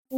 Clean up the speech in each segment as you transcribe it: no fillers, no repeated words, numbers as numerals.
بسم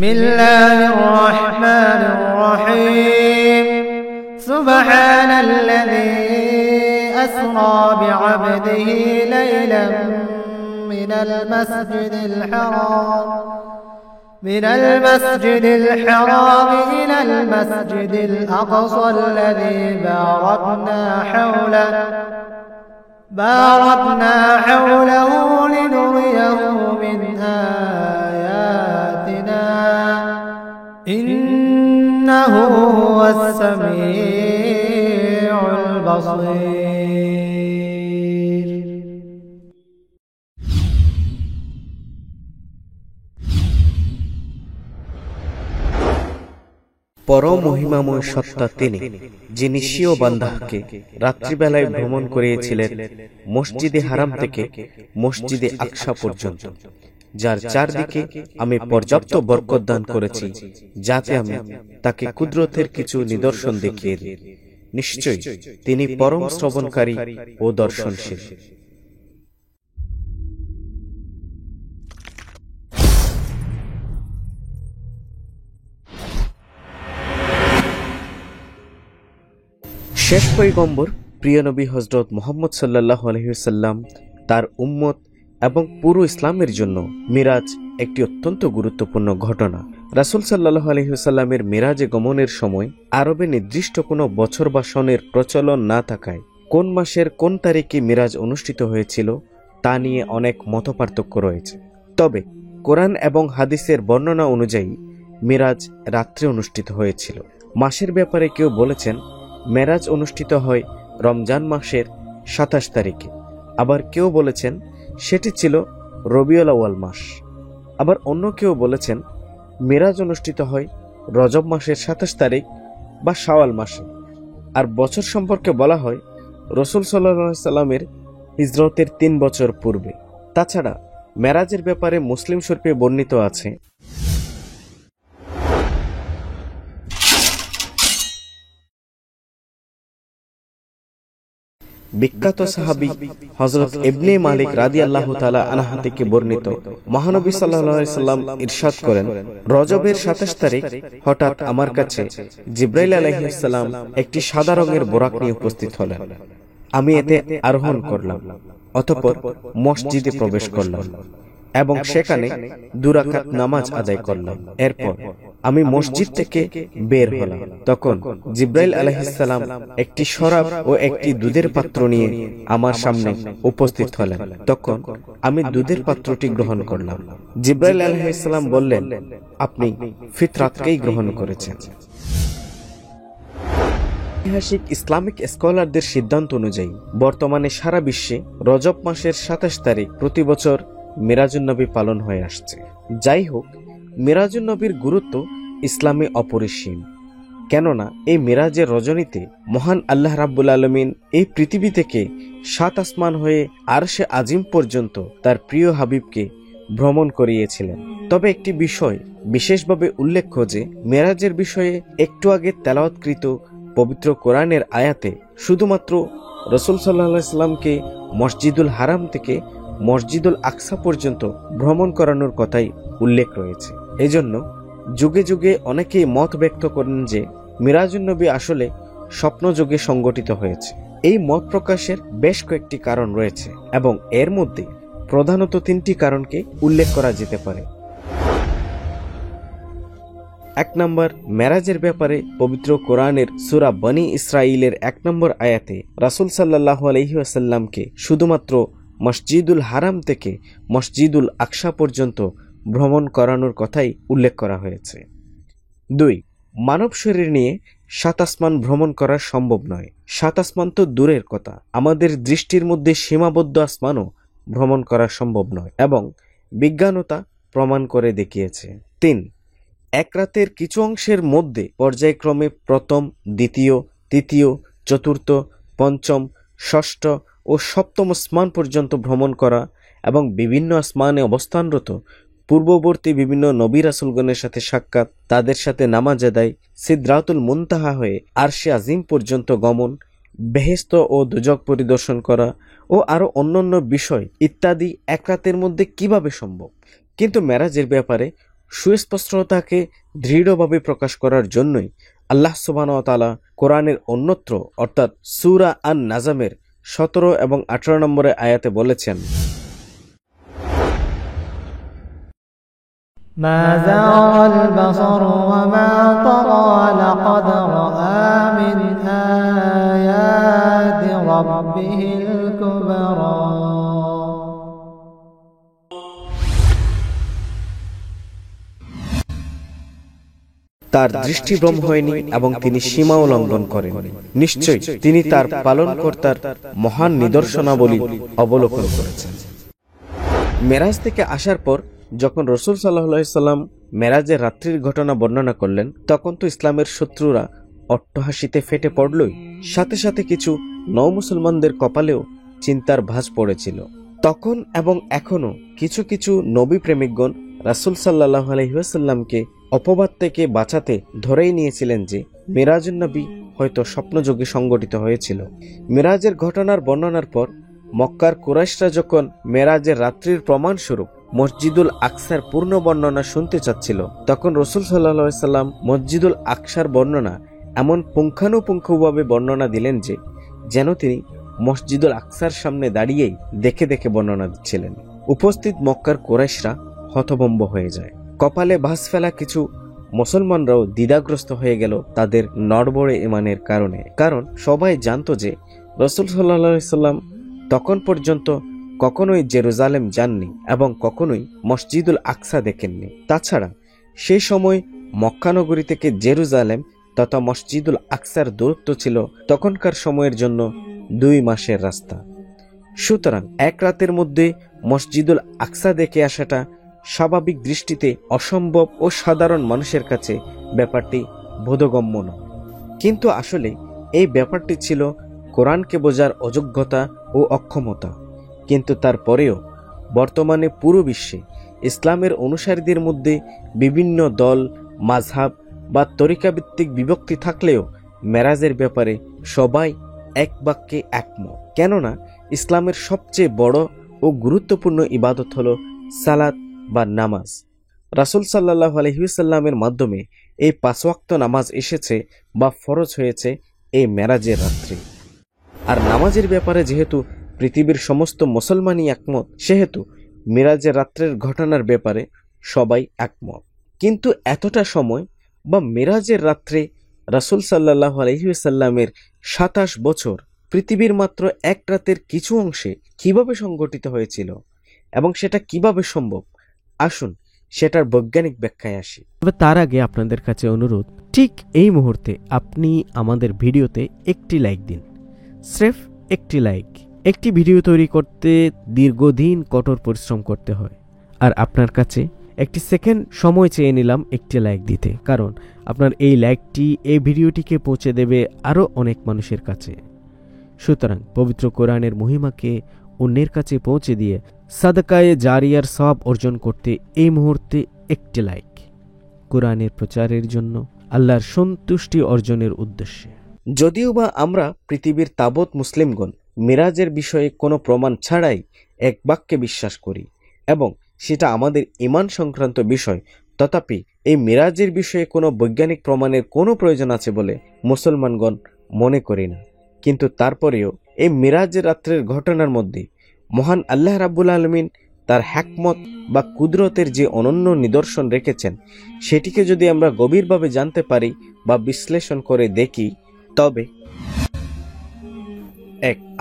الله الرحمن الرحيم سبحان الذي أسرى بعبده ليلا من المسجد الحرام إلى المسجد الأقصى الذي باركنا حوله لنريه من آياتنا إنه هو السميع البصير পরম মহিমাময় সত্তা তিনি, যিনি স্বীয় বান্দাকে রাত্রিবেলায় ভ্রমণ করিয়েছিলেন মসজিদে হারাম থেকে মসজিদে আকসা পর্যন্ত, যার চারদিকে আমি পর্যাপ্ত বরকত দান করেছি, যাতে আমি তাকে কুদরতের কিছু নিদর্শন দেখিয়ে দিই। নিশ্চয়ই তিনি পরম শ্রবণকারী ও দর্শনশীল। শেষ পয়গম্বর প্রিয় নবী হযরত মুহাম্মদ সাল্লাল্লাহু আলাইহি ওয়াসাল্লাম, তার উম্মত এবং পুরো ইসলামের জন্য মিরাজ একটি অত্যন্ত গুরুত্বপূর্ণ ঘটনা। রাসূল সাল্লাল্লাহু আলাইহি ওয়াসাল্লামের মিরাজে গমনের সময় আরবে নির্দিষ্ট কোনো বছর বা সনের প্রচলন না থাকায় কোন মাসের কোন তারিখে মিরাজ অনুষ্ঠিত হয়েছিল তা নিয়ে অনেক মতপার্থক্য রয়েছে। তবে কোরআন এবং হাদিসের বর্ণনা অনুযায়ী মিরাজ রাত্রে অনুষ্ঠিত হয়েছিল। মাসের ব্যাপারে কেউ বলেছেন মেরাজ অনুষ্ঠিত হয় রমজান মাসের 27 তারিখে, আবার কেউ বলেছেন সেটি ছিল রবিউল আউয়াল মাস, আবার অন্য কেউ বলেছেন মিরাজ অনুষ্ঠিত হয় রজব মাসের 27 তারিখ বা শাওয়াল মাসে। আর বছর সম্পর্কে বলা হয় রাসূল সাল্লাল্লাহু আলাইহি সাল্লামের হিজরতের 3 বছর পূর্বে। তাছাড়া মেরাজের ব্যাপারে মুসলিম শরীফে বর্ণিত আছে, বিখ্যাত সাহাবী হযরত ইবনে মালিক রাদিয়াল্লাহু তাআলা আনহু থেকে বর্ণিত, মহানবী সাল্লাল্লাহু আলাইহি সাল্লাম ইরশাদ করেন, রজবের 27 তারিখ হঠাৎ আমার কাছে জিবরাইল আলাইহিস সালাম একটি সাদা রঙের বোরাক নিয়ে উপস্থিত হলেন। আমি এতে আরোহণ করলাম, অতঃপর মসজিদে প্রবেশ করলাম এবং সেখানে 2 রাকাত নামাজ আদায় করলাম। এরপর আমি মসজিদ থেকে বের হলাম। তখন জিবরাইল আলাইহিস সালাম একটি শরাব ও একটি দুধের পাত্র নিয়ে আমার সামনে উপস্থিত হলেন। তখন আমি দুধের পাত্রটি গ্রহণ করলাম। জিবরাইল আলাইহিস সালাম বললেন, আপনি ফিতরাতকেই গ্রহণ করেছেন। ঐতিহাসিক ইসলামিক স্কলারদের সিদ্ধান্ত অনুযায়ী বর্তমানে সারা বিশ্বে রজব মাসের 27 তারিখ প্রতি বছর মিরাজুন নবী পালন হয়ে আসছে। যাই হোক, মিরাজুন নবীর গুরুত্ব ইসলামে অপরিসীম, কেননা এই মিরাজের রজনীতে মহান আল্লাহ রাব্বুল আলামিন এই পৃথিবী থেকে 7 আসমান হয়ে আরশে আজিম পর্যন্ত তার প্রিয় হাবিবকে ভ্রমণ করিয়েছিলেন। তবে একটি বিষয় বিশেষভাবে উল্লেখ্য যে মিরাজের বিষয়ে একটু আগে তেলাওয়াতকৃত পবিত্র কোরআনের আয়াতে শুধুমাত্র রাসূল সাল্লাল্লাহু আলাইহি সাল্লামকে মসজিদুল হারাম থেকে মসজিদুল আকসা পর্যন্ত ভ্রমণ করানোর কথাই উল্লেখ রয়েছে। এজন্য যুগে যুগে অনেকেই মত ব্যক্ত করেন যে মিরাজুন নবী আসলে স্বপ্নযোগে সংগঠিত হয়েছে। এই মত প্রকাশের বেশ কয়েকটি কারণ রয়েছে এবং এর মধ্যে প্রধানত 3টি কারণকে উল্লেখ করা যেতে পারে। 1 নম্বর, মেরাজের ব্যাপারে পবিত্র কোরআনের সূরা বনী ইসরাঈলের 1 নম্বর আয়াতে রাসূল সাল্লাল্লাহু আলাইহি ওয়াসাল্লামকে শুধুমাত্র মসজিদুল হারাম থেকে মসজিদুল আকসা পর্যন্ত ভ্রমণ করানোর কথাই উল্লেখ করা হয়েছে। 2, মানব শরীর নিয়ে 7 আসমান ভ্রমণ করা সম্ভব নয়। 7 আসমান তো দূরের কথা, আমাদের দৃষ্টির মধ্যে সীমাবদ্ধ আসমানও ভ্রমণ করা সম্ভব নয় এবং বিজ্ঞানও তা প্রমাণ করে দেখিয়েছে। 3, এক রাতের কিছু অংশের মধ্যে পর্যায়ক্রমে প্রথম, দ্বিতীয়, তৃতীয়, চতুর্থ, পঞ্চম, ষষ্ঠ ও সপ্তম আসমান পর্যন্ত ভ্রমণ করা এবং বিভিন্ন আসমানে অবস্থানরত পূর্ববর্তী বিভিন্ন নবী রাসূলগণের সাথে সাক্ষাৎ, তাদের সাথে নামাজ আদায়, সিদরাতুল মুনতাহা হয়ে আরশে আজিম পর্যন্ত গমন, বেহেশত ও দোজখ পরিদর্শন করা ও আরও অন্যান্য বিষয় ইত্যাদি এক রাতের মধ্যে কিভাবে সম্ভব? কিন্তু মেরাজের ব্যাপারে সুস্পষ্টতাকে দৃঢ়ভাবে প্রকাশ করার জন্যই আল্লাহ সুবহানাহু ওয়া তাআলা কোরআনের অন্যত্র অর্থাৎ সূরা আন-নাজমের 17 এবং 18 নম্বরে আয়াতে বলেছেন, ما زاغ البصر وما طغى لقد رأى من آيات ربه الكبرى তার দৃষ্টিভ্রম হয়নি এবং তিনি সীমাও লঙ্ঘন করেন। নিশ্চয়ই তিনি তার পালনকর্তার মহান নিদর্শনাবলী অবলোকন করেছেন। মেরাজ থেকে আসার পর যখন রাসূল সাল্লাল্লাহু আলাইহি সাল্লাম মেরাজের রাত্রির ঘটনা বর্ণনা করলেন, তখন তো ইসলামের শত্রুরা অট্টহাসিতে ফেটে পড়লই, সাথে সাথে কিছু নও মুসলমানদের কপালেও চিন্তার ভাঁজ পড়েছিল। তখন এবং এখনো কিছু কিছু নবী প্রেমিকগণ রাসূল সাল্লাল্লাহু আলাইহি ওয়াসাল্লামকে অপবাদ থেকে বাঁচাতে ধরেই নিয়েছিলেন যে মিরাজুন নবী হয়তো স্বপ্নযোগে সংগঠিত হয়েছিল। মিরাজের ঘটনার বর্ণনার পর মক্কার কুরাইশরা যখন মেরাজের রাত্রির প্রমাণস্বরূপ মসজিদুল আকসার পূর্ণ বর্ণনা শুনতে চাচ্ছিল, তখন রাসূল সাল্লাল্লাহু আলাইহি সাল্লাম মসজিদুল আকসার বর্ণনা এমন পুঙ্খানুপুঙ্খভাবে বর্ণনা দিলেন যে যেন তিনি মসজিদুল আকসার সামনে দাঁড়িয়েই দেখে দেখে বর্ণনা দিচ্ছিলেন। উপস্থিত মক্কার কুরাইশরা হতভম্ব হয়ে যায়। কপালে ভাঁজ ফেলা কিছু মুসলমানরাও দ্বিধাগ্রস্ত হয়ে গেল তাদের নড়বড়ে ঈমানের কারণে। কারণ সবাই জানত যে রাসূল সাল্লাল্লাহু আলাইহি সাল্লাম তখন পর্যন্ত কখনোই জেরুজালেম যাননি এবং কখনোই মসজিদুল আকসা দেখেননি। তাছাড়া সেই সময় মক্কা নগরী থেকে জেরুজালেম তথা মসজিদুল আকসার দূরত্ব ছিল তখনকার সময়ের জন্য 2 মাসের রাস্তা। সুতরাং এক রাতের মধ্যে মসজিদুল আকসা দেখে আসাটা স্বাভাবিক দৃষ্টিতে অসম্ভব ও সাধারণ মানুষের কাছে ব্যাপারটি বোধগম্য নয়। কিন্তু আসলে এই ব্যাপারটি ছিল কোরআনকে বোঝার অযোগ্যতা ও অক্ষমতা। কিন্তু তারপরেও বর্তমানে পুরো বিশ্বে ইসলামের অনুসারীদের মধ্যে বিভিন্ন দল, মাযহাব বা তরিকাভিত্তিক বিভক্তি থাকলেও মেরাজের ব্যাপারে সবাই এক বাক্যে একমত। কেননা ইসলামের সবচেয়ে বড় ও গুরুত্বপূর্ণ ইবাদত হলো সালাত বা নামাজ। রাসূল সাল্লাল্লাহু আলাইহি ওয়াসাল্লামের মাধ্যমে এই 5 ওয়াক্ত নামাজ এসেছে বা ফরজ হয়েছে এই মেরাজের রাত্রি। আর নামাজের ব্যাপারে যেহেতু পৃথিবীর সমস্ত মুসলমানই একমত, সেহেতু মিরাজের রাত্রের ঘটনার ব্যাপারে সবাই একমত। কিন্তু এতটা সময় বা মিরাজের রাত্রে রাসূল সাল্লাল্লাহু আলাইহি ওয়াসাল্লামের 27 বছর পৃথিবীর মাত্র এক রাতের কিছু অংশে কিভাবে সংঘটিত হয়েছিল এবং সেটা কিভাবে সম্ভব, আসুন সেটার বৈজ্ঞানিক ব্যাখ্যায় আসি। তবে তার আগে আপনাদের কাছে অনুরোধ, ঠিক এই মুহূর্তে আপনি আমাদের ভিডিওতে একটি লাইক দিন, স্রেফ একটি লাইক। একটি ভিডিও তৈরি করতে দীর্ঘদিন কঠোর পরিশ্রম করতে হয়, আর আপনার কাছে একটি সেকেন্ড সময় চেয়ে নিলাম একটি লাইক দিতে, কারণ আপনার এই লাইকটি এই ভিডিওটিকে পৌঁছে দেবে আরও অনেক মানুষের কাছে। সুতরাং পবিত্র কোরআনের মহিমাকে অন্যের কাছে পৌঁছে দিয়ে সাদকায়ে জারিয়ার সওয়াব অর্জন করতে এই মুহূর্তে একটি লাইক, কোরআনের প্রচারের জন্য, আল্লাহর সন্তুষ্টি অর্জনের উদ্দেশ্যে। যদিও বা আমরা পৃথিবীর তাবৎ মুসলিমগণ মিরাজের বিষয়ে কোনো প্রমাণ ছাড়াই এক বাক্যে বিশ্বাস করি এবং সেটা আমাদের ঈমান সংক্রান্ত বিষয়, তথাপি এই মিরাজের বিষয়ে কোনো বৈজ্ঞানিক প্রমাণের কোনো প্রয়োজন আছে বলে মুসলমানগণ মনে করি না। কিন্তু তারপরেও এই মিরাজের রাত্রের ঘটনার মধ্যে মহান আল্লাহ রাব্বুল আলামিন তার হিকমত বা কুদরতের যে অনন্য নিদর্শন রেখেছেন সেটিকে যদি আমরা গভীরভাবে জানতে পারি বা বিশ্লেষণ করে দেখি, তবে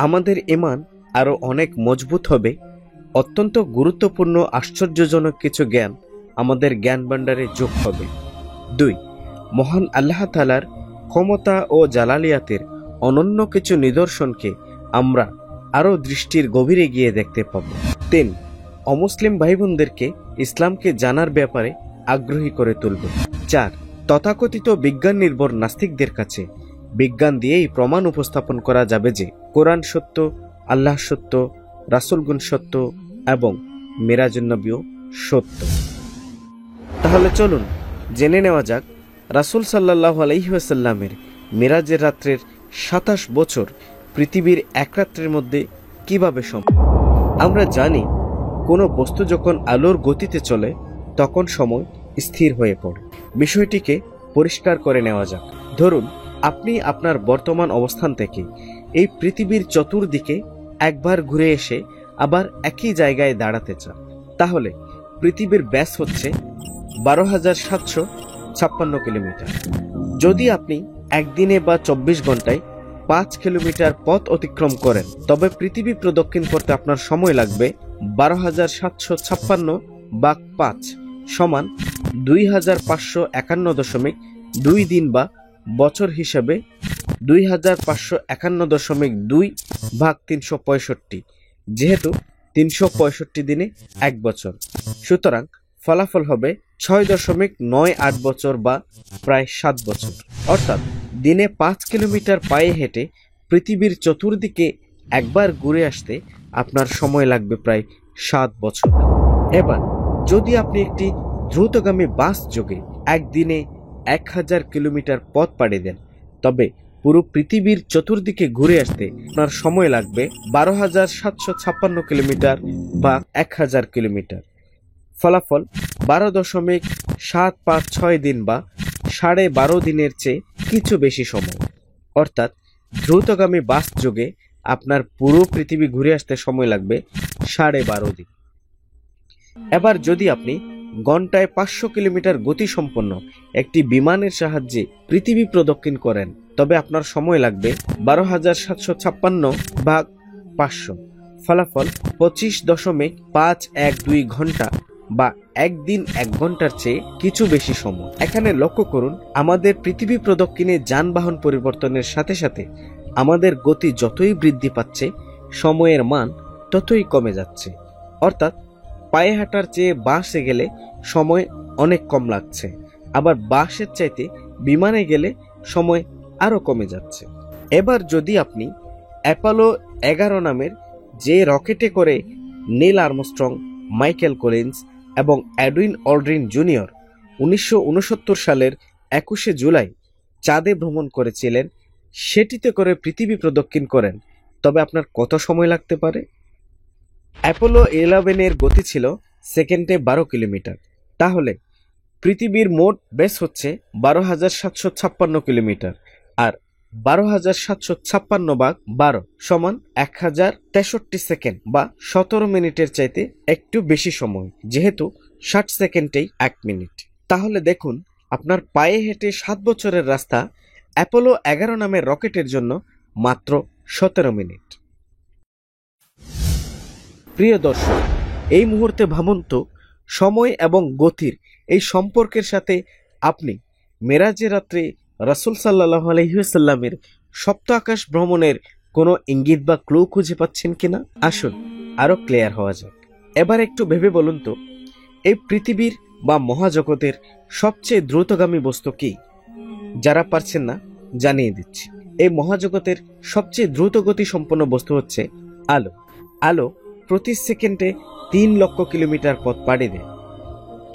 আমাদের ঈমান আরও অনেক মজবুত হবে। অত্যন্ত গুরুত্বপূর্ণ আশ্চর্যজনক কিছু জ্ঞান আমাদের জ্ঞান ভাণ্ডারে যোগ হবে। 2, মহান আল্লাহ তাআলার ক্ষমতা ও জালালিয়াতের অনন্য কিছু নিদর্শনকে আমরা আরও দৃষ্টির গভীরে গিয়ে দেখতে পাব। 3, অমুসলিম ভাই বোনদেরকে ইসলামকে জানার ব্যাপারে আগ্রহী করে তুলব। 4, তথাকথিত বিজ্ঞান নির্ভর নাস্তিকদের কাছে বিজ্ঞান দিয়েই প্রমাণ উপস্থাপন করা যাবে যে কোরআন সত্য, আল্লাহ সত্য, রাসূলগণ সত্য এবং মিরাজুন নবীও সত্য। তাহলে চলুন জেনে নেওয়া যাক রাসূল সাল্লাল্লাহু আলাইহি ওয়াসাল্লামের মিরাজের রাত্রের 27 বছর পৃথিবীর এক রাত্রের মধ্যে কিভাবে সম্ভব। আমরা জানি কোনো বস্তু যখন আলোর গতিতে চলে তখন সময় স্থির হয়ে পড়ে। বিষয়টিকে পরিষ্কার করে নেওয়া যাক। ধরুন আপনি আপনার বর্তমান অবস্থান থেকে এই পৃথিবীর চতুর্দিকে একবার ঘুরে এসে আবার একই জায়গায় দাঁড়াতে চান। তাহলে পৃথিবীর ব্যাস হচ্ছে 12,756 কিলোমিটার। যদি আপনি একদিনে বা 24 ঘন্টায় 5 কিলোমিটার পথ অতিক্রম করেন, তবে পৃথিবী প্রদক্ষিণ করতে আপনার সময় লাগবে 12,756 ভাগ 5 সমান 2,551.2 দিন, বা বছর হিসাবে 2,551.2 ভাগ 365, যেহেতু 365 দিনে এক বছর। সুতরাং ফলাফল হবে 6.98 বছর বা প্রায় 7 বছর। অর্থাৎ দিনে 5 কিলোমিটার পায়ে হেঁটে পৃথিবীর চতুর্দিকে একবার ঘুরে আসতে আপনার সময় লাগবে প্রায় 7 বছর। এবার যদি আপনি একটি দ্রুতগামী বাস যোগে একদিনে 1000 কিলোমিটার পথ পাড়ি দেন, তবে পুরো পৃথিবীর চতুর্দিকে ঘুরে আসতে আপনার সময় লাগবে 12,756 কিলোমিটার বা 1000 কিলোমিটার। ফলাফল 12.756 দিন বা 12.5 দিনের চেয়ে কিছু বেশি সময়। অর্থাৎ দ্রুতগামী বাস যোগে আপনার পুরো পৃথিবী ঘুরে আসতে সময় লাগবে 12.5 দিন। এবার যদি আপনি ঘন্টায় 500 কিলোমিটার গতিসম্পন্ন একটি বিমানের সাহায্যে পৃথিবী প্রদক্ষিণ করেন, তবে আপনার সময় লাগবে 12,756 ভাগ 500। ফলাফল 25.512 ঘন্টা বা একদিন 1 ঘন্টার চেয়ে কিছু বেশি সময়। এখানে লক্ষ্য করুন, আমাদের পৃথিবী প্রদক্ষিণে যানবাহন পরিবর্তনের সাথে সাথে আমাদের গতি যতই বৃদ্ধি পাচ্ছে সময়ের মান ততই কমে যাচ্ছে। অর্থাৎ পায়ে হাঁটার চেয়ে বাসে গেলে সময় অনেক কম লাগছে, আবার বাসের চাইতে বিমানে গেলে সময় আরও কমে যাচ্ছে। এবার যদি আপনি অ্যাপোলো 11 নামের যে রকেটে করে নীল আর্মস্ট্রং, মাইকেল কলিন্স এবং এডউইন অল্ড্রিন জুনিয়র 1969 সালের 21শে জুলাই চাঁদে ভ্রমণ করেছিলেন, সেটিতে করে পৃথিবী প্রদক্ষিণ করেন, তবে আপনার কত সময় লাগতে পারে? অ্যাপোলো 11 এর গতি ছিল সেকেন্ডে 12 কিলোমিটার। তাহলে পৃথিবীর মোট ব্যাস হচ্ছে 12,756 কিলোমিটার, আর 12,756 ভাগ 12 সমান 1063 সেকেন্ড বা 17 মিনিটের চাইতে একটু বেশি সময়, যেহেতু 60 সেকেন্ডেই 1 মিনিট। তাহলে দেখুন, আপনার পায়ে হেঁটে 7 বছরের রাস্তা অ্যাপোলো 11 নামের রকেটের জন্য মাত্র 17 মিনিট। প্রিয় দর্শক, এই মুহূর্তে ভাবুন তো, সময় এবং গতির এই সম্পর্কের সাথে আপনি মেরাজের রাত্রে রাসূল সাল্লাল্লাহু আলাইহি ওয়াসাল্লামের সপ্ত আকাশ ভ্রমণের কোনো ইঙ্গিত বা ক্লু খুঁজে পাচ্ছেন কিনা? আসুন আরো ক্লিয়ার হওয়া যাক। এবার একটু ভেবে বলুন তো, এই পৃথিবীর বা মহাজগতের সবচেয়ে দ্রুতগামী বস্তু কি? যারা পারছেন না জানিয়ে দিচ্ছি, এই মহাজগতের সবচেয়ে দ্রুত গতি সম্পন্ন বস্তু হচ্ছে আলো। আলো প্রতি সেকেন্ডে 3 লক্ষ কিলোমিটার পথ পাড়ি দেয়।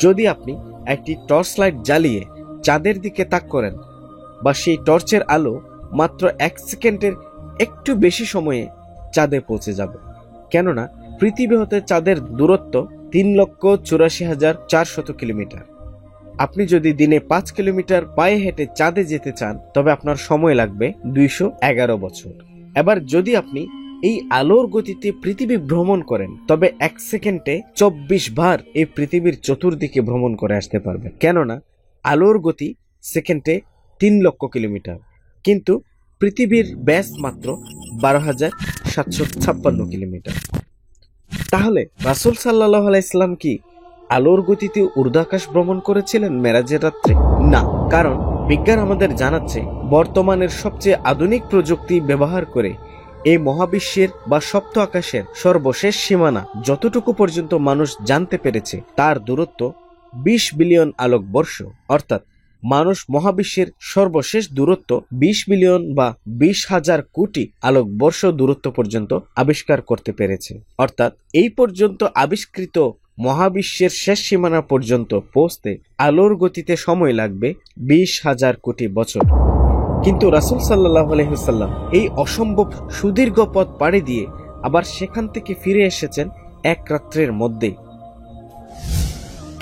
যদি আপনি একটি টর্চ লাইট জ্বালিয়ে চাঁদের দিকে তাক করেন, বা সেই টর্চের আলো মাত্র 1 সেকেন্ডের একটু বেশি সময়ে চাঁদে পৌঁছে যাবে, কেননা পৃথিবী হতে চাঁদের দূরত্ব 3,84,400 কিলোমিটার। আপনি যদি দিনে 5 কিলোমিটার পায়ে হেঁটে চাঁদে যেতে চান, তবে আপনার সময় লাগবে 211 বছর। এবার যদি আপনি এই আলোর গতিতে পৃথিবী ভ্রমণ করেন, তবে 1 সেকেন্ডে 24 বার এই পৃথিবীর চতুর্দিকে ভ্রমণ করে আসতে পারবেন। কেননা আলোর গতি সেকেন্ডে 3 লক্ষ কিলোমিটার, কিন্তু পৃথিবীর ব্যাস মাত্র 12,756 কিলোমিটার। তাহলে রাসূল সাল্লাল্লাহু আলাইহি সাল্লাম কি আলোর গতিতে ঊর্ধ্বাকাশ ভ্রমণ করেছিলেন মেরাজের রাত্রে? না, কারণ বিজ্ঞান আমাদের জানাচ্ছে বর্তমানের সবচেয়ে আধুনিক প্রযুক্তি ব্যবহার করে এই মহাবিশ্বের বা সপ্ত আকাশের সর্বশেষ সীমানা যতটুকু পর্যন্ত মানুষ জানতে পেরেছে তার দূরত্ব 20 বিলিয়ন আলোকবর্ষ, অর্থাৎ মানুষ মহাবিশ্বের সর্বশেষ দূরত্ব 20 বিলিয়ন বা 20,000 কোটি আলোকবর্ষ দূরত্ব পর্যন্ত আবিষ্কার করতে পেরেছে। অর্থাৎ এই পর্যন্ত আবিষ্কৃত মহাবিশ্বের শেষ সীমানা পর্যন্ত পৌঁছতে আলোর গতিতে সময় লাগবে 20,000 কোটি বছর। কিন্তু রাসূল সাল্লাল্লাহু আলাইহি ওয়াসাল্লাম এই অসম্ভব সুদীর্ঘ পথ পাড়ি দিয়ে আবার সেখান থেকে ফিরে এসেছেন এক রাত্রের মধ্যেই।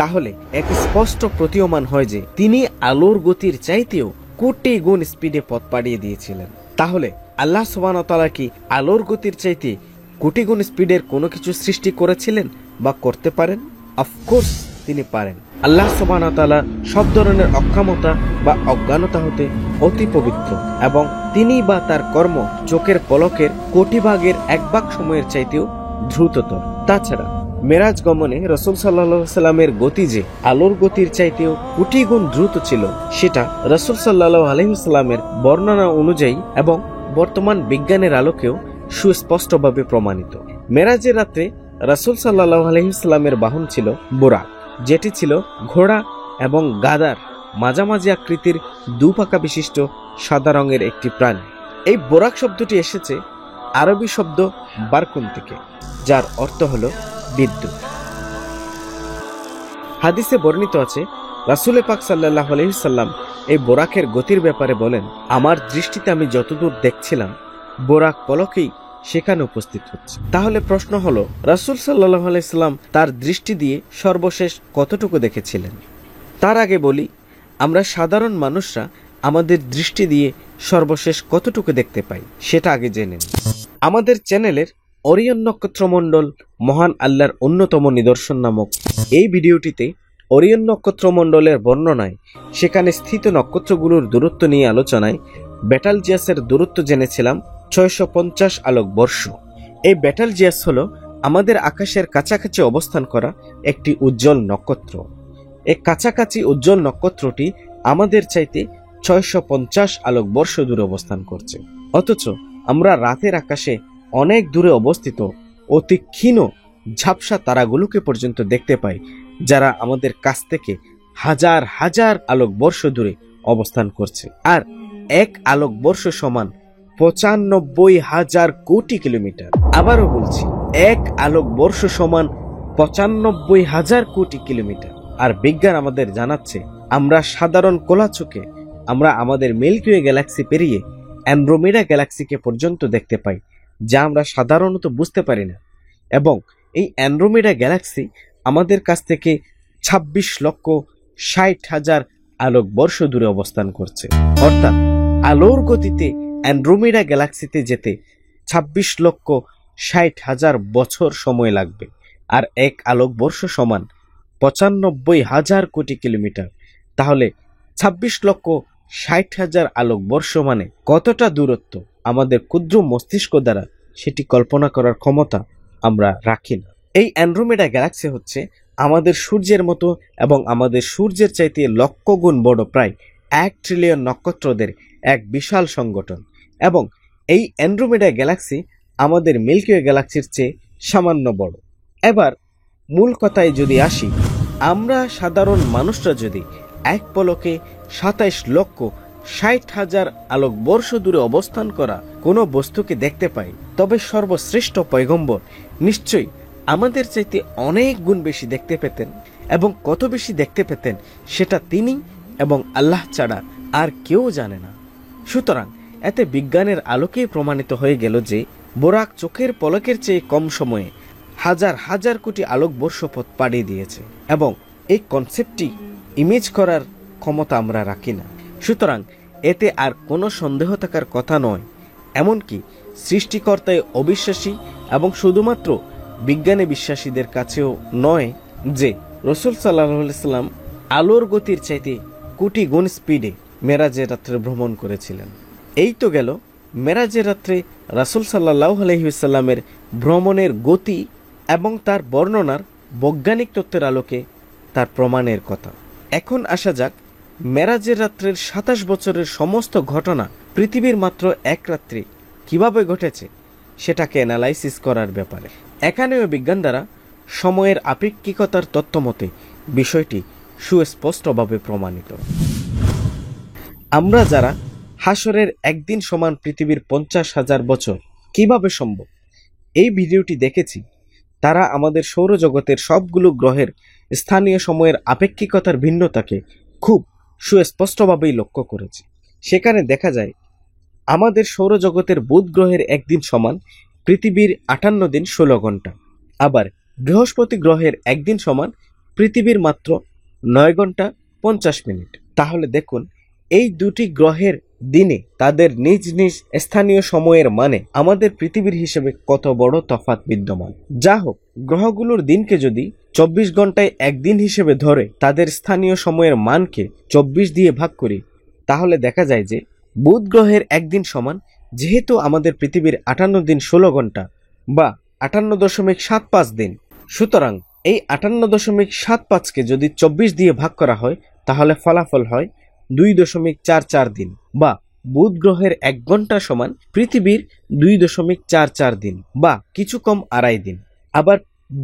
তাহলে এক স্পষ্ট প্রতীয়মান হয় যে তিনি আলোর গতির চাইতেও কোটি গুণ স্পিডে পথ পাড়িয়ে দিয়েছিলেন। তাহলে আল্লাহ সুবহানাহু ওয়া তাআলা কি আলোর গতির চাইতে কোটি গুণ স্পিডের কোনো কিছু সৃষ্টি করেছিলেন বা করতে পারেন? অফকোর্স তিনি পারেন। আল্লাহ সুবহানাহু ওয়া তাআলা সব ধরনের অক্ষমতা বা অজ্ঞানতা হতে অতি পবিত্র এবং তিনি বা তার কর্ম চোখের পলকের কোটি ভাগের 1 ভাগ সময়ের চাইতেও দ্রুততর। তাছাড়া মেরাজ গমনে রাসূল সাল্লাল্লাহু আলাইহি সাল্লামের গতি যে আলোর গতির চাইতেও কোটি গুণ দ্রুত ছিল, সেটা রাসূল সাল্লাল্লাহু আলাইহি সাল্লামের বর্ণনা অনুযায়ী এবং বর্তমান বিজ্ঞানের আলোকেও সুস্পষ্টভাবে প্রমাণিত। মেরাজের রাতে রাসূল সাল্লাল্লাহু আলাইহি সাল্লামের বাহন ছিল বুরাক, যেটি ছিল ঘোড়া এবং গাধার মাঝামাঝি আকৃতির দুপাকা বিশিষ্ট সাদা রঙের একটি প্রাণী। এই বোরাক শব্দটি এসেছে আরবি শব্দ বারকুন থেকে, যার অর্থ হলো বিদ্যুৎ। হাদিসে বর্ণিত আছে রাসূল পাক সাল্লাল্লাহু আলাইহি সাল্লাম এই বোরাকের গতির ব্যাপারে বলেন, আমার দৃষ্টিতে আমি যতদূর দেখছিলাম বোরাক পলকেই সেখানে উপস্থিত হচ্ছে। তাহলে প্রশ্ন হলো, রাসূল সাল্লাল্লাহু আলাইহি সাল্লাম তার দৃষ্টি দিয়ে সর্বশেষ কতটুকু দেখেছিলেন? তার আগে বলি, আমরা সাধারণ মানুষরা আমাদের দৃষ্টি দিয়ে সর্বশেষ কতটুকু দেখতে পাই সেটা আগে জেনে নিই। আমাদের চ্যানেলের ওরিয়ন নক্ষত্রমণ্ডল মহান আল্লাহর অন্যতম নিদর্শন নামক এই ভিডিওটিতে ওরিয়ন নক্ষত্রমণ্ডলের বর্ণনায় সেখানে স্থিত নক্ষত্রগুলোর দূরত্ব নিয়ে আলোচনায় বেটালজিয়াসের দূরত্ব জেনেছিলাম 650 আলোকবর্ষ। এই বেটালজিয়াস হলো আমাদের আকাশের কাছাকাছি অবস্থান করা একটি উজ্জ্বল নক্ষত্র। এই কাছাকাছি উজ্জ্বল নক্ষত্রটি আমাদের চাইতে 650 আলোকবর্ষ দূরে অবস্থান করছে, অথচ আমরা রাতের আকাশে অনেক দূরে অবস্থিত অতি ক্ষীণ ঝাপসা তারাগুলোকে পর্যন্ত দেখতে পাই, যারা আমাদের কাছ থেকে হাজার হাজার আলোকবর্ষ দূরে অবস্থান করছে। আর 1 আলোকবর্ষ সমান 95,000 কোটি কিলোমিটার। আবারও বলছি, 1 আলোকবর্ষ সমান 95,000 কোটি কিলোমিটার। আর বিজ্ঞান আমাদের জানাচ্ছে আমরা সাধারণ কোলা চোখে আমরা আমাদের মিল্কি ওয়ে গ্যালাক্সি পেরিয়ে অ্যান্ড্রোমেডা গ্যালাক্সিকে পর্যন্ত দেখতে পাই, যা আমরা সাধারণত বুঝতে পারি না। এবং এই অ্যান্ড্রোমেডা গ্যালাক্সি আমাদের কাছ থেকে 26,60,000 আলোকবর্ষ দূরে অবস্থান করছে। অর্থাৎ আলোর গতিতে অ্যান্ড্রোমেডা গ্যালাক্সিতে যেতে 26,60,000 বছর সময় লাগবে। আর 1 আলোকবর্ষ সমান 95,000 কোটি কিলোমিটার। তাহলে 26,60,000 আলোকবর্ষ মানে কতটা দূরত্ব আমাদের ক্ষুদ্র মস্তিষ্ক দ্বারা সেটি কল্পনা করার ক্ষমতা আমরা রাখি না। এই অ্যান্ড্রোমেডা গ্যালাক্সি হচ্ছে আমাদের সূর্যের মতো এবং আমাদের সূর্যের চাইতে লক্ষ গুণ বড়, প্রায় 1 ট্রিলিয়ন নক্ষত্রদের এক বিশাল সংগঠন। এবং এই অ্যান্ড্রোমেডা গ্যালাক্সি আমাদের মিল্কি ওয়ে গ্যালাক্সির চেয়ে সামান্য বড়। এবার মূল কথায় যদি আসি, আমরা সাধারণ মানুষরা যদি এক পলকে 27,60,000 আলোকবর্ষ দূরে অবস্থান করা কোনো বস্তুকে দেখতে পাই, তবে সর্বশ্রেষ্ঠ পয়গম্বর নিশ্চয়ই আমাদের চাইতে অনেক গুণ বেশি দেখতে পেতেন। এবং কত বেশি দেখতে পেতেন সেটা তিনি এবং আল্লাহ ছাড়া আর কেউ জানে না। সুতরাং এতে বিজ্ঞানের আলোকেই প্রমাণিত হয়ে গেল যে বোরাক চোখের পলকের চেয়ে কম সময়ে হাজার হাজার কোটি আলোকবর্ষ পথ পাড়িয়ে দিয়েছে। এবং এই কনসেপ্টটি ইমেজ করার ক্ষমতা আমরা রাখি না। সুতরাং এতে আর কোনো সন্দেহ থাকার কথা নয়। এমনকি সৃষ্টিকর্তায় অবিশ্বাসী এবং শুধুমাত্র বিজ্ঞানে বিশ্বাসীদের কাছেও নয় যে রাসূল সাল্লাল্লাহু আলাইহি সাল্লাম আলোর গতির চাইতে কোটি গুণ স্পিডে মেরাজের রাত্রে ভ্রমণ করেছিলেন। এই তো গেল মেরাজের রাত্রে রাসূল সাল্লাল্লাহু আলাইহি ওয়াসাল্লামের ভ্রমণের গতি এবং তার বর্ণনার বৈজ্ঞানিক তত্ত্বের আলোকে তার প্রমাণের কথা। এখন আসা যাক মেরাজের রাত্রের ২৭ বছরের সমস্ত ঘটনা পৃথিবীর মাত্র এক রাত্রে কিভাবে ঘটেছে সেটাকে অ্যানালাইসিস করার ব্যাপারে। এখানেও বিজ্ঞান দ্বারা সময়ের আপেক্ষিকতার তত্ত্বমতে বিষয়টি সুস্পষ্টভাবে প্রমাণিত। আমরা যারা হাসরের একদিন সমান পৃথিবীর ৫০,০০০ বছর কিভাবে সম্ভব এই ভিডিওটি দেখেছি, তারা আমাদের সৌরজগতের সবগুলো গ্রহের স্থানীয় সময়ের আপেক্ষিকতার ভিন্নতাকে খুব সুস্পষ্টভাবেই লক্ষ্য করেছে। সেখানে দেখা যায় আমাদের সৌরজগতের বুধ গ্রহের একদিন সমান পৃথিবীর ৫৮ দিন ১৬ ঘন্টা, আবার বৃহস্পতি গ্রহের একদিন সমান পৃথিবীর মাত্র ৯ ঘন্টা ৫০ মিনিট। তাহলে দেখুন এই দুটি গ্রহের দিনে তাদের নিজ নিজ স্থানীয় সময়ের মানে আমাদের পৃথিবীর হিসেবে কত বড় তফাৎ বিদ্যমান। যা হোক, গ্রহগুলোর দিনকে যদি ২৪ ঘন্টায় একদিন হিসেবে ধরে তাদের স্থানীয় সময়ের মানকে ২৪ দিয়ে ভাগ করি, তাহলে দেখা যায় যে বুধ গ্রহের একদিন সমান যেহেতু আমাদের পৃথিবীর ৫৮ দিন ১৬ ঘন্টা বা ৫৮.৭৫ দিন, সুতরাং এই ৫৮.৭৫কে যদি ২৪ দিয়ে ভাগ করা হয় তাহলে ফলাফল হয় ২.৪৪ দিন, বা বুধ গ্রহের ১ ঘন্টা সমান পৃথিবীর ২.৪৪ দিন বা কিছু কম ২.৫ দিন। আবার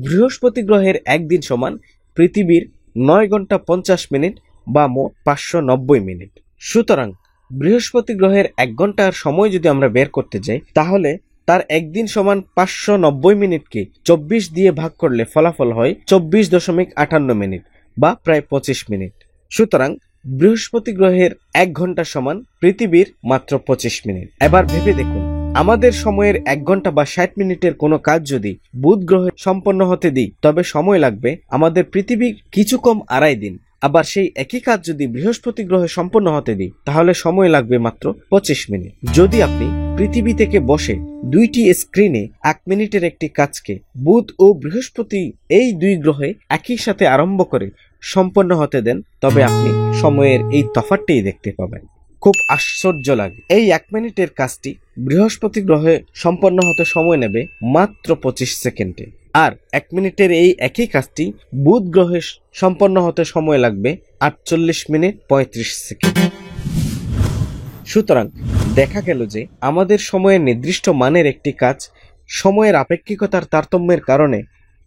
বৃহস্পতি গ্রহের একদিন সমান পৃথিবীর ৯ ঘন্টা ৫০ মিনিট বা মোট ৫৯০ মিনিট। সুতরাং বৃহস্পতি গ্রহের ১ ঘন্টার সময় যদি আমরা বের করতে যাই তাহলে তার একদিন সমান ৫৯০ মিনিটকে ২৪ দিয়ে ভাগ করলে ফলাফল হয় ২৪.৫৮ মিনিট বা প্রায় ২৫ মিনিট। সুতরাং বৃহস্পতি গ্রহের ১ ঘন্টা সমান পৃথিবীর মাত্র ২৫ মিনিট। এবার ভেবে দেখুন আমাদের সময়ের ১ ঘন্টা বা ৬০ মিনিটের কোনো কাজ যদি বুধ গ্রহে সম্পন্ন হতে দিই তবে সময় লাগবে আমাদের পৃথিবীর কিছু কম ২.৫ দিন। আবার সেই একই কাজ যদি বৃহস্পতি গ্রহে সম্পন্ন হতে দিই তাহলে সময় লাগবে মাত্র ২৫ মিনিট। যদি আপনি পৃথিবী থেকে বসে দুইটি স্ক্রিনে ১ মিনিটের একটি কাজকে বুধ ও বৃহস্পতি এই দুই গ্রহে একই সাথে আরম্ভ করে সম্পন্ন হতে দেন তবে আপনি সময়ের এই তফাৎটাই দেখতে পাবেন। খুব আশ্চর্য লাগে, এই ১ মিনিটের কাজটি বৃহস্পতি গ্রহে সম্পন্ন হতে সময় নেবে মাত্র ২৫ সেকেন্ডে, আর ১ মিনিটের এই একই কাজটি বুধ গ্রহে সম্পন্ন হতে সময় লাগবে ৪৮ মিনিট ৩৫ সেকেন্ড। সুতরাং দেখা গেল যে আমাদের সময়ের নির্দিষ্ট মানের একটি কাজ সময়ের আপেক্ষিকতার তারতম্যের কারণে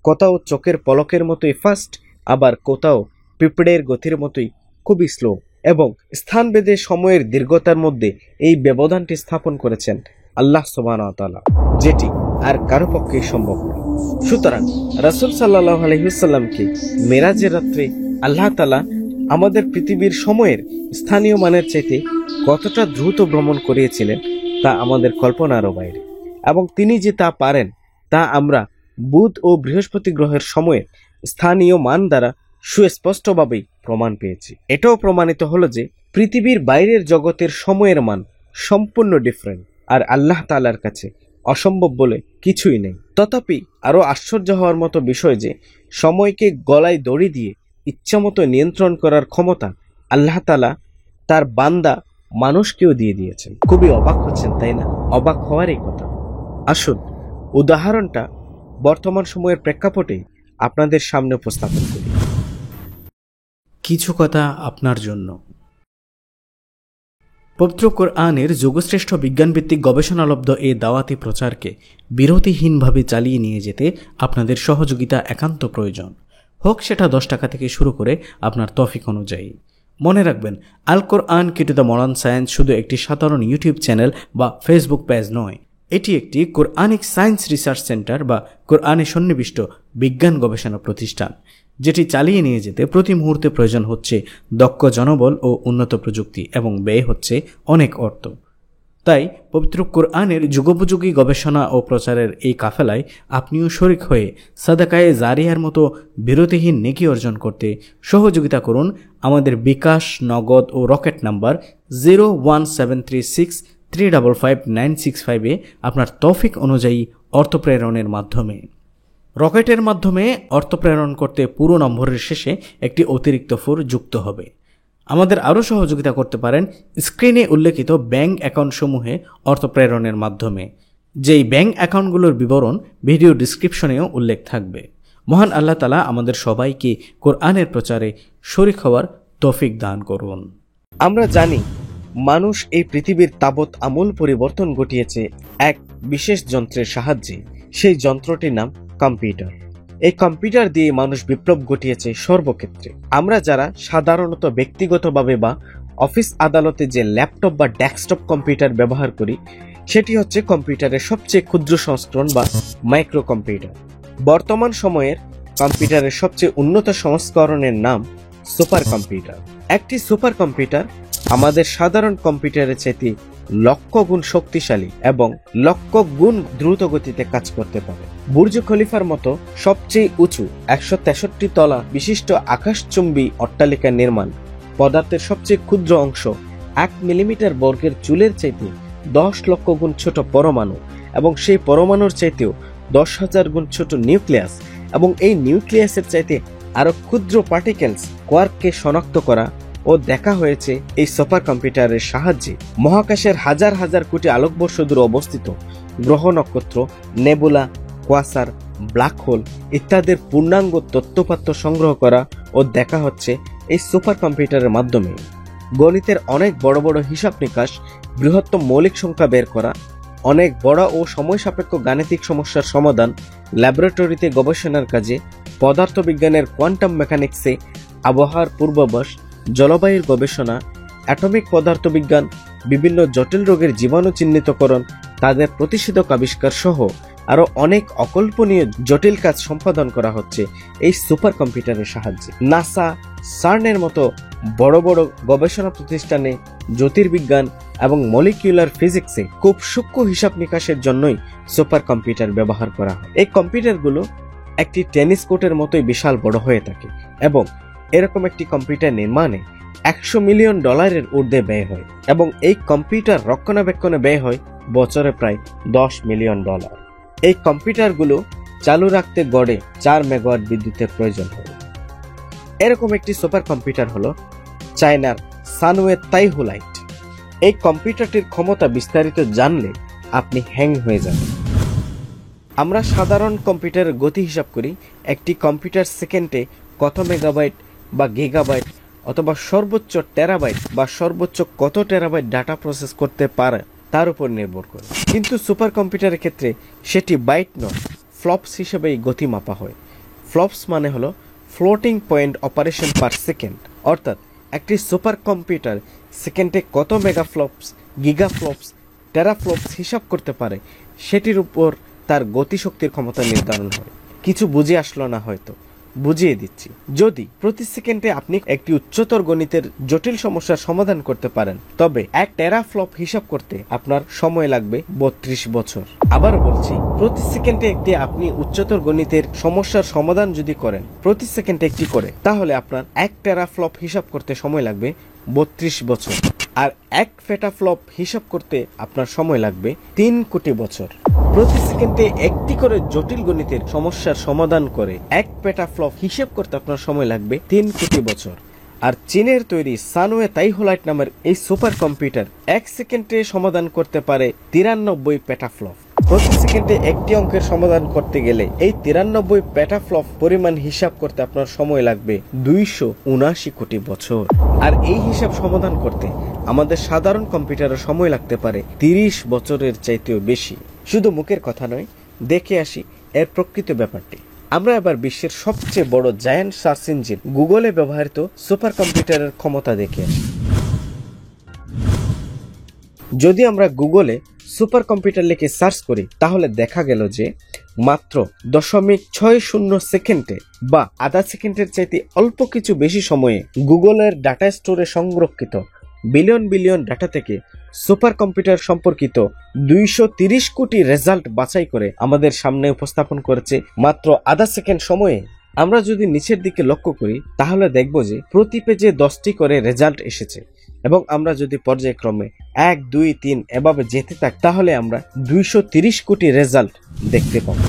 কোথাও চোখের পলকের মতোই ফাস্ট, আবার কোথাও পিঁপড়ের গতির মতোই খুবই স্লো, এবং স্থানভেদে সময়ের দীর্ঘতার মধ্যে এই ব্যবধানটি স্থাপন করেছেন আল্লাহ সুবহানাহু ওয়া তাআলা, যেটি আর কারো পক্ষেই সম্ভব নয়। সুতরাং রাসূল সাল্লাল্লাহু আলাইহি ওয়াসাল্লামকে মেরাজের রাত্রে আল্লাহ তাআলা আমাদের পৃথিবীর সময়ের স্থানীয় মানের চাইতে কতটা দ্রুত ভ্রমণ করিয়েছিলেন তা আমাদের কল্পনারও বাইরে, এবং তিনি যে তা পারেন তা আমরা বুধ ও বৃহস্পতি গ্রহের সময়ের স্থানীয় মান দ্বারা সুস্পষ্টভাবেই প্রমাণ পেয়েছি। এটাও প্রমাণিত হলো যে পৃথিবীর বাইরের জগতের সময়ের মান সম্পূর্ণ ডিফারেন্ট, আর আল্লাহ তাআলার কাছে অসম্ভব বলে কিছুই নেই। তথাপি আরো আশ্চর্য হওয়ার মতো বিষয় যে সময়কে গলায় দড়ি দিয়ে ইচ্ছামতো নিয়ন্ত্রণ করার ক্ষমতা আল্লাহ তাআলা তার বান্দা মানুষকেও দিয়ে দিয়েছেন। খুবই অবাক হচ্ছেন তাই না? অবাক হওয়ারই কথা। আসুন উদাহরণটা বর্তমান সময়ের প্রেক্ষাপটে আপনাদের সামনে উপস্থাপন করি। কিছু কথা আপনার জন্য। পবিত্র কোরআনের যুগশ্রেষ্ঠ বিজ্ঞানভিত্তিক গবেষণালব্ধ এই দাওয়াতি প্রচারকে বিরতিহীনভাবে চালিয়ে নিয়ে যেতে আপনাদের সহযোগিতা একান্ত প্রয়োজন, হোক সেটা ১০ টাকা থেকে শুরু করে আপনার তৌফিক অনুযায়ী। মনে রাখবেন, আল কোরআন কি টু দ্য মডার্ন সায়েন্স শুধু একটি সাধারণ ইউটিউব চ্যানেল বা ফেসবুক পেজ নয়, এটি একটি কোরআনিক সায়েন্স রিসার্চ সেন্টার বা কোরআনে সন্নিবিষ্ট বিজ্ঞান গবেষণা প্রতিষ্ঠান, যেটি চালিয়ে নিয়ে যেতে প্রতি মুহূর্তে প্রয়োজন হচ্ছে দক্ষ জনবল ও উন্নত প্রযুক্তি, এবং ব্যয় হচ্ছে অনেক অর্থ। তাই পবিত্র কোরআনের যুগোপযোগী গবেষণা ও প্রচারের এই কাফেলায় আপনিও শরিক হয়ে সাদাকায়ে জারিয়ার মতো বিরতিহীন নেকি অর্জন করতে সহযোগিতা করুন আমাদের বিকাশ, নগদ ও রকেট নাম্বার 01736 355965 আপনার তৌফিক অনুযায়ী অর্থ প্রেরণের মাধ্যমে। রকেটের মাধ্যমে অর্থ প্রেরণ করতে পুরো নম্বরের শেষে একটি অতিরিক্ত 4 যুক্ত হবে। আমাদের আরও সহযোগিতা করতে পারেন স্ক্রিনে উল্লেখিত ব্যাংক অ্যাকাউন্টসমূহে অর্থ প্রেরণের মাধ্যমে, যেই ব্যাংক অ্যাকাউন্টগুলোর বিবরণ ভিডিও ডিসক্রিপশনেও উল্লেখ থাকবে। মহান আল্লাহ তাআলা আমাদের সবাইকে কোরআনের প্রচারে শরীক হওয়ার তৌফিক দান করুন। আমরা জানি মানুষ এই পৃথিবীর তাবৎ আমূল পরিবর্তন ঘটিয়েছে এক বিশেষ যন্ত্রের সাহায্যে। সেই যন্ত্রটির নাম কম্পিউটার। এই কম্পিউটার দিয়ে মানুষ বিপ্লব ঘটিয়েছে সর্বক্ষেত্রে। আমরা যারা সাধারণত ব্যক্তিগতভাবে বা অফিস আদালতে যে ল্যাপটপ বা ডেস্কটপ কম্পিউটার ব্যবহার করি, সেটি হচ্ছে কম্পিউটারের সবচেয়ে ক্ষুদ্র সংস্করণ বা মাইক্রো কম্পিউটার। বর্তমান সময়ের কম্পিউটারের সবচেয়ে উন্নত সংস্করণের নাম সুপার কম্পিউটার। একটি সুপার কম্পিউটার আমাদের সাধারণ কম্পিউটারের চাইতে লক্ষ গুণ শক্তিশালী এবং লক্ষ গুণ দ্রুত গতিতে কাজ করতে পারে। বুর্জ খলিফার মতো সবচেয়ে উঁচু 163 তলা বিশিষ্ট আকাশচুম্বী অট্টালিকা নির্মাণ, পদার্থের সবচেয়ে ক্ষুদ্র অংশ 1 মিলিমিটার বর্গের চুলের চাইতে 10 লক্ষ গুণ ছোট পরমাণু এবং সেই পরমাণুর চাইতেও 10,000 গুণ ছোট নিউক্লিয়াস এবং এই নিউক্লিয়াসের চাইতে আরো ক্ষুদ্র পার্টিকেলস কোয়ার্ককে শনাক্ত করা ও দেখা হয়েছে এই সুপার কম্পিউটারের সাহায্যে। মহাকাশের হাজার হাজার কোটি আলোকবর্ষ দূরে অবস্থিত গ্রহ, নক্ষত্র, নেবুলা, কোয়াসার, ব্ল্যাক হোল ইত্যাদির পূর্ণাঙ্গ তথ্যপাত্র সংগ্রহ করা ও দেখা হচ্ছে এই সুপার কম্পিউটারের মাধ্যমে। গণিতের অনেক বড় বড় হিসাব নিকাশ, বৃহত্তম মৌলিক সংখ্যা বের করা, অনেক বড় ও সময় সাপেক্ষ গাণিতিক সমস্যার সমাধান, ল্যাবরেটরিতে গবেষণার কাজে, পদার্থবিজ্ঞানের কোয়ান্টাম মেকানিক্সে, আবহাওয়ার পূর্বাভাস, জলবায়ুর গবেষণা, অ্যাটমিক পদার্থবিজ্ঞান, বিভিন্ন জটিল রোগের জীবাণু চিহ্নিতকরণ, তাদের প্রতিষেধক আবিষ্কার সহ আরো অনেক অকল্পনীয় জটিল কাজ সম্পাদন করা হচ্ছে এই সুপার কম্পিউটারের সাহায্যে। নাসা, সার্নের মতো বড় বড় গবেষণা প্রতিষ্ঠানে জ্যোতির্বিজ্ঞান এবং মলিকিউলার ফিজিক্সে খুব সূক্ষ্ম হিসাব নিকাশের জন্যই সুপার কম্পিউটার ব্যবহার করা হয়। এই কম্পিউটারগুলো একটি টেনিস কোর্টের মতোই বিশাল বড় হয়ে থাকে এবং এরকম একটি কম্পিউটার নির্মাণে $100 মিলিয়ন ঊর্ধ্বে ব্যয় হয় এবং এই কম্পিউটার রক্ষণাবেক্ষণে ব্যয় হয় বছরে প্রায় $10 মিলিয়ন। এই কম্পিউটারগুলো চালু রাখতে গড়ে 4 মেগাওয়াট বিদ্যুতের প্রয়োজন হয়। এরকম একটি সুপার কম্পিউটার হলো চায়নার সানওয়ে তাইহুলাইট। এই কম্পিউটারটির ক্ষমতা বিস্তারিত জানলে আপনি হ্যাং হয়ে যাবেন। আমরা সাধারণ কম্পিউটারের গতি হিসাব করি একটি কম্পিউটার সেকেন্ডে কত মেগাবাইট বা গিগাবাইট অথবা সর্বোচ্চ টেরাবাইট বা সর্বোচ্চ কত টেরাবাইট ডাটা প্রসেস করতে পারে তার উপর নির্ভর করে। কিন্তু সুপার কম্পিউটারের ক্ষেত্রে সেটি বাইট নয়, ফ্লপস হিসেবেই গতি মাপা হয়। ফ্লপস মানে হলো floating point operation per second, অর্থাৎ একটি সুপার কম্পিউটার সেকেন্ডে কত মেগাফ্লপস, গিগাফ্লপস, টেরাফ্লপস হিসাব করতে পারে সেটির উপর তার গতিশক্তির ক্ষমতা নির্ধারণ হয়। কিছু বুঝে আসলো না হয়তো, বুঝিয়ে দিচ্ছি। যদি প্রতি সেকেন্ডে আপনি একটি উচ্চতর গণিতের জটিল সমস্যার সমাধান করতে পারেন, তবে 1 টেরাফ্লপ হিসাব করতে আপনার সময় লাগবে 32 বছর। আবার বলছি, প্রতি সেকেন্ডে একটি আপনি উচ্চতর গণিতের সমস্যার সমাধান যদি করেন, প্রতি সেকেন্ডে একটি করে, তাহলে আপনার 1 টেরাফ্লপ হিসাব করতে সময় লাগবে 32 বছর। আর 1 পেটাফ্লপ হিসাব করতে আপনার সময় লাগবে 3 কোটি বছর। প্রতি সেকেন্ডে একটি করে জটিল গণিতের সমস্যার সমাধান করে 1 পেটাফ্লপ হিসাব করতে আপনার সময় লাগবে 3 কোটি বছর। আর চীনের তৈরি সানওয়ে তাইহুলাইট নামের এই সুপার কম্পিউটার 1 সেকেন্ডে সমাধান করতে পারে 93 পেটাফ্লপ। প্রতি সেকেন্ডে একটি অঙ্কের সমাধান করতে গেলে এই 93 পেটাফ্লপ পরিমাণ হিসাব করতে আপনার সময় লাগবে 279 কোটি বছর। আর এই হিসাব সমাধান করতে আমাদের সাধারণ কম্পিউটারের সময় লাগতে পারে 30 বছরের চাইতেও বেশি। শুধু মুখের কথা নয়, দেখে আসি এর প্রকৃত ব্যাপারটি। আমরা এবার বিশ্বের সবচেয়ে বড় জায়ান্ট সার্চ ইঞ্জিন গুগলে ব্যবহৃত সুপার কম্পিউটারের ক্ষমতা দেখে আসি। যদি আমরা গুগলে সুপার কম্পিউটার লিখে সার্চ করি, তাহলে দেখা গেল যে মাত্র 0.60 সেকেন্ডে বা আধা সেকেন্ডের চাইতে অল্প কিছু বেশি সময়ে গুগলের ডাটা স্টোরে সংরক্ষিত বিলিয়ন বিলিয়ন ডাটা থেকে সুপার কম্পিউটার সম্পর্কিত 230 কোটি রেজাল্ট বাছাই করে আমাদের সামনে উপস্থাপন করেছে মাত্র আধা সেকেন্ড সময়ে। আমরা যদি নিচের দিকে লক্ষ্য করি, তাহলে দেখব যে প্রতি পেজে 10টি করে রেজাল্ট এসেছে এবং আমরা যদি পর্যায়ক্রমে 1, 2, 3 এভাবে যেতে থাকি তাহলে আমরা 230 কোটি রেজাল্ট দেখতে পাবো।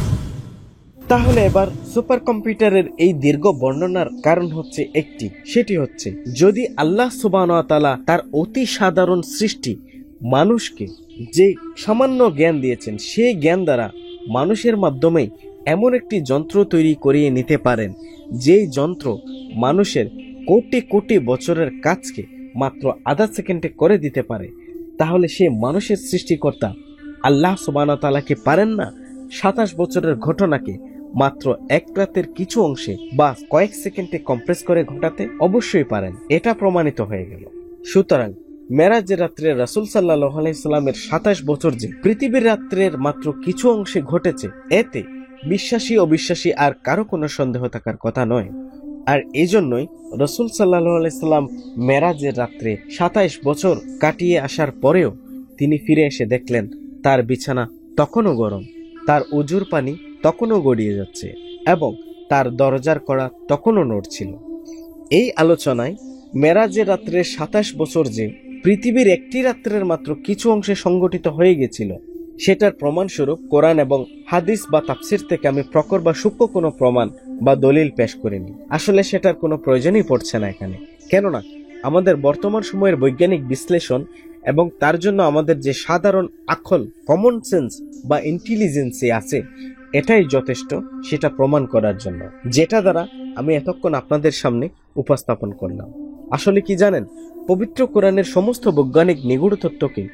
তাহলে এবার সুপার কম্পিউটারের এই দীর্ঘ বর্ণনার কারণ হচ্ছে একটি, সেটি হচ্ছে যদি আল্লাহ সুবহানাহু ওয়া তাআলা তার অতি সাধারণ সৃষ্টি মানুষকে যে সামান্য জ্ঞান দিয়েছেন সেই জ্ঞান দ্বারা মানুষের মাধ্যমে এমন একটি যন্ত্র তৈরি করিয়ে নিতে পারেন যেই যন্ত্র মানুষের কোটি কোটি বছরের কাজকে মাত্র আধা সেকেন্ডে করে দিতে পারে, তাহলে সে মানুষের সৃষ্টিকর্তা আল্লাহ সুবহানাহু ওয়া তাআলা কি পারেন না 27 বছরের ঘটনাকে মাত্র এক রাতের কিছু অংশে বা কয়েক সেকেন্ডে কম্প্রেস করে ঘটাতে? অবশ্যই পারেন, এটা প্রমাণিত হয়ে গেল। সুতরাং মেরাজের রাত্রে রাসূল সাল্লাল্লাহু আলাইহি সাল্লামের 27 বছর যে পৃথিবীর রাত্রের মাত্র কিছু অংশে ঘটেছে, এতে বিশ্বাসী অবিশ্বাসী আর কারো কোনো সন্দেহ থাকার কথা নয়। আর এই জন্যই রাসূল সাল্লাল্লাহু আলাইহি সাল্লাম মেরাজের রাত্রে 27 বছর কাটিয়ে আসার পরেও তিনি ফিরে এসে দেখলেন তার বিছানা তখনও গরম, তার উজুর পানি তখনও গড়িয়ে যাচ্ছে এবং তার দরজার কড়া তখনও নড়ছিল। এই আলোচনায় মেরাজের রাত্রে 27 বছর যে পৃথিবীর একটি রাত্রের মাত্র কিছু অংশে সংগঠিত হয়ে গেছিল, সেটার প্রমাণস্বরূপ কোরআন এবং হাদিস বা তাফসির থেকে আমি প্রখর বা সূক্ষ্ম কোনো প্রমাণ বা দলিল পেশ করিনি। আসলে সেটার কোনো প্রয়োজনই পড়ছে না এখানে, কেননা আমাদের বর্তমান সময়ের বৈজ্ঞানিক বিশ্লেষণ এবং তার জন্য আমাদের যে সাধারণ আকল, কমন সেন্স বা ইন্টেলিজেন্সি আছে, এটাই যথেষ্ট সেটা প্রমাণ করার জন্য, যেটা দ্বারা আমি এতক্ষণ আপনাদের সামনে উপস্থাপন করলাম। আসলে কি জানেন, পবিত্র কোরআনের সমস্ত বৈজ্ঞানিক নিগূঢ় তত্ত্বকে